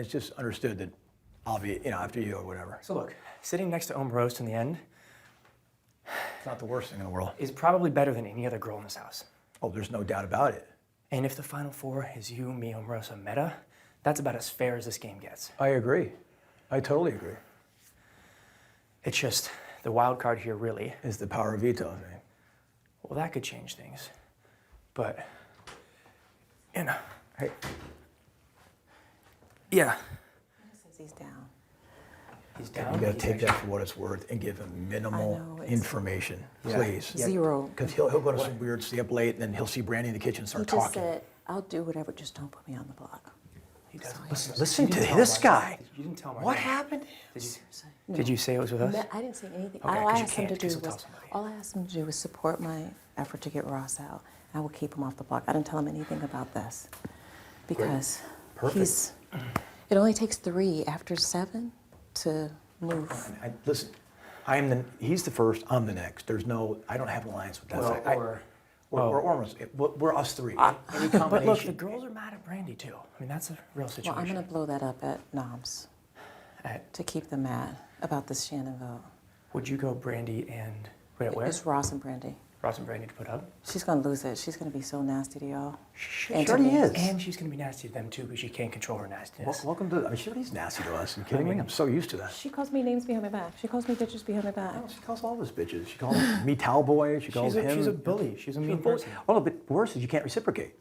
and it's just understood that I'll be, after you or whatever. So look, sitting next to Omarosa in the end It's not the worst thing in the world. is probably better than any other girl in this house. Oh, there's no doubt about it. And if the Final Four is you, me, Omarosa, Meta, that's about as fair as this game gets. I agree. I totally agree. It's just the wild card here really. Is the power of veto thing. Well, that could change things. But, Hey, He yeah. says he's down. He's down. you got to He's take actually- that for what it's worth and give him minimal know, it's- information, Yeah. please. Yeah. Zero. Because he'll go to some weird, stay up late, and then he'll see Brandy in the kitchen and He start just talking. said, I'll do whatever, just don't put me on the block. He does. Listen You to didn't tell this him guy. You didn't tell him. What happened? Did you say it was with us? I didn't say anything. Okay, All 'cause I you asked him to can't, do 'cause he'll was, tell somebody. all I asked him to do was support my effort to get Ross out. I will keep him off the block. I didn't tell him anything about this because Perfect. it only takes 3 after 7 to move. Listen, he's the first, I'm the next. I don't have an alliance with that. Well, side. We're almost, we're us three. Any But look, the combination. girls are mad at Brandy too. I mean, that's a real Well, situation. I'm going to blow that up at Noms to keep them mad about this Shannon vote. Would you go Brandy and wait, where? It's Ross and Brandy. Ross and Brandy to put up? She's going to lose it. She's going to be so nasty to y'all. She And to already me. is. And she's going to be nasty to them too because she can't control her nastiness. Welcome to, I mean, she's nasty to us. Are you kidding me? I'm so used to that. She calls me names behind my back. She calls me bitches behind my back. No, she calls all of us bitches. She calls me towel boy. She calls him. She's a bully. She's a mean bully. person. Oh, but worse is you can't reciprocate.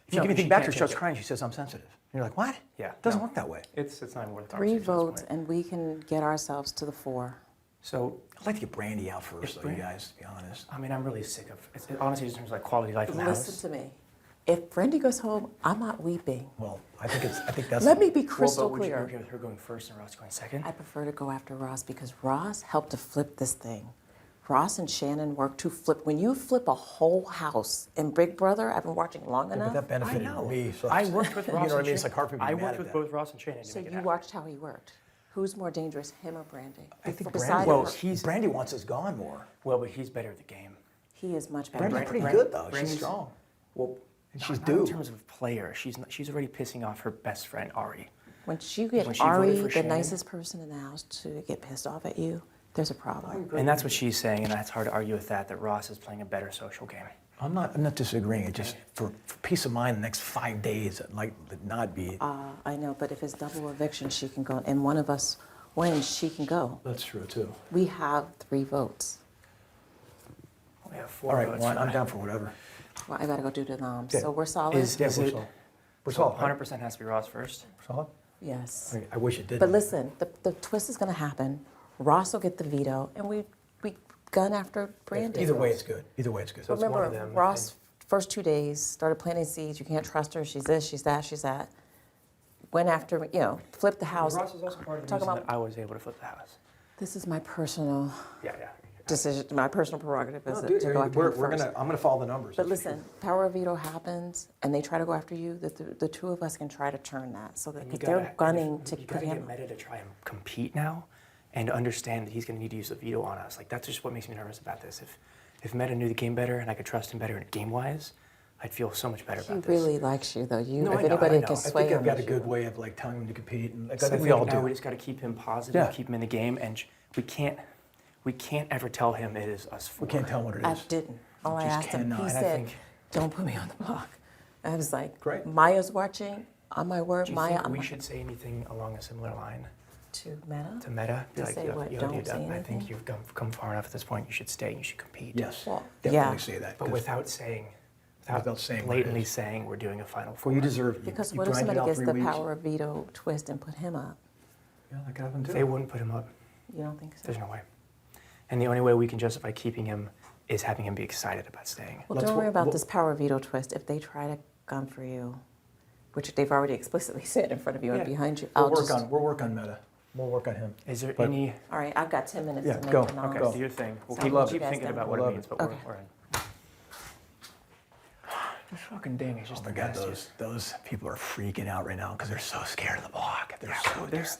If you No, give anything she back, can't she starts take it. crying. She says, I'm sensitive. And you're like, what? Yeah, It doesn't no. work that way. It's not even worth the 3 conversation at this votes, point. and we can get ourselves to the 4. So, I'd like to get Brandy out first, though, you Brandy- guys, to be honest. I mean, I'm really sick of it. Honestly, in terms of like quality of life in the Listen house. to me. If Brandy goes home, I'm not weeping. Well, I think that's. Let me be Well, crystal but would you clear. agree with her going first and Ross going second? I prefer to go after Ross because Ross helped to flip this thing. Ross and Shannon worked to flip. When you flip a whole house in Big Brother, I've been watching long But enough. that benefited I know. me. So I worked with you Ross know what I and mean? It's like hard for me to I be mad worked at with that. both Ross and Shannon to So make it you happen. watched how he worked. Who's more dangerous, him or Brandy? I think Beside Brandy, her, Brandy wants us gone more. Well, but he's better at the game. he is much better. Brandy's pretty Brandy- good, though. She's Brandy's- strong. Well, And not- she's not due. in terms of player. She's already pissing off her best friend Ari. When you get When she voted Ari, for the Shannon- nicest person in the house, to get pissed off at you, there's a problem. And that's what she's saying, and it's hard to argue with that Ross is playing a better social game. I'm not disagreeing. It just, for peace of mind, the next 5 days, I'd like to not be. I know, but if it's double eviction, she can go, and one of us wins, she can go. That's true, too. We have 3 votes. We have 4 All right, votes well, for I'm that. down for whatever. Well, I gotta go do the noms. Yeah. So we're solid? Is Yeah, it? We're So solid. 100% has to be Ross first. We're solid? Yes. I wish it didn't. But listen, the twist is gonna happen. Ross will get the veto, and we gun after Brandy. Either way, it's good. Either way, it's good. So it's one Remember, of them, Ross, first 2 days, started planting seeds. You can't trust her. She's this, she's that, she's that. Went after, flipped the house. Ross is also part of the Talking reason about- that I was able to flip the house. This is my personal Yeah. decision, my personal prerogative is No, to dude, go after him first. I'm gonna follow the numbers. But that's for listen, power of veto happens, and they try to go after you. The 2 of us can try to turn that, so that And you if they're gotta- gunning and to you put gotta get him. Meta to try and compete now, and to understand that he's going to need to use the veto on us. Like that's just what makes me nervous about this. If Meta knew the game better and I could trust him better game wise, I'd feel so much better He about this. really likes you, though. You, No, if I know, anybody I know. can I sway I think him. I've got a it's good you. way of like telling him to compete, and like, So I think we all now do. we just got to keep him positive, Yeah. keep him in the game, and we can't ever tell him it is us 4. We can't tell him what it I is. didn't. All I just asked him, cannot. he And I said, think- "Don't put me on the block." I was like, Great. Maya's watching. On my word, Do you Maya. think I'm we should say anything along a similar line to Meta. to Meta? Be To like, say what? Don't say I think anything? you've come far enough at this point. You should stay. You should compete. Yes, Well, definitely yeah. say that. But 'cause- without saying what it blatantly is. saying we're doing a Final Four. well, you deserve. Because you what if grinded somebody out gets 3 the weeks. power of veto twist and put him up? Yeah, that could happen too. They wouldn't put him up. You don't think so? There's no way. And the only way we can justify keeping him is having him be excited about staying. Well, Let's don't worry wo- about wo- this power of veto twist. If they try to gun for you, which they've already explicitly said in front of you Yeah. and behind you, We'll I'll work just. on. We'll work on Meta. We'll work on him. Is there But- any? All right, I've got 10 minutes Yeah, to make go. the Okay, noms. do your thing. We'll Sounds keep, good. keep You guys thinking done? about what Love it means, it. but Okay. we're in. This fucking thing is just Oh my the God, nastiest. those people are freaking out right now because they're so scared of the block. They're so There's